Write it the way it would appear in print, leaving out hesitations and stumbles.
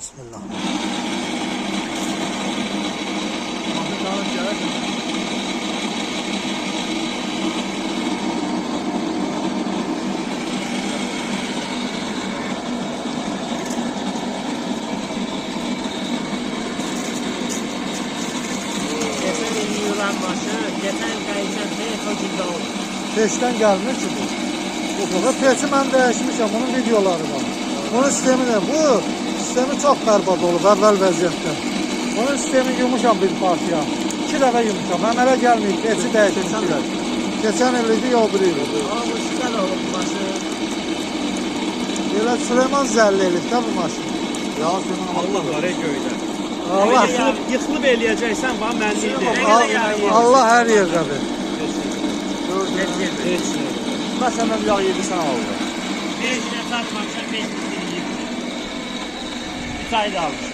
Bismillah. Geçen kayıttan ne kocunda oldu? Peşten gelmiş ki bu. Bu peşi ben değişmişim. Bunun videoları var. Bunun sistemi ne? Bu sistemi çok berbat olub evvel vəziyyətdə. Bunun sistemi yumuşam bir partiya. 2 dəfə yumuşam. Əmələ gəlməyib. Peşi değişmişler. Geçen iliydi, yol bir iliydi. Ama sizden oldu bu başı. Belə Süleyman Zəlli elib də bu maşın. Ya Süleyman Allah var göydə. Allah, Yıxılıb eləyəcəksən, bax mənlidir. Allah hər yerdədir. Heç nə. Məsələn yağ yedirsən aldı. 5 lira satmamışsan 5 lira yiyip. Bir tane de almış.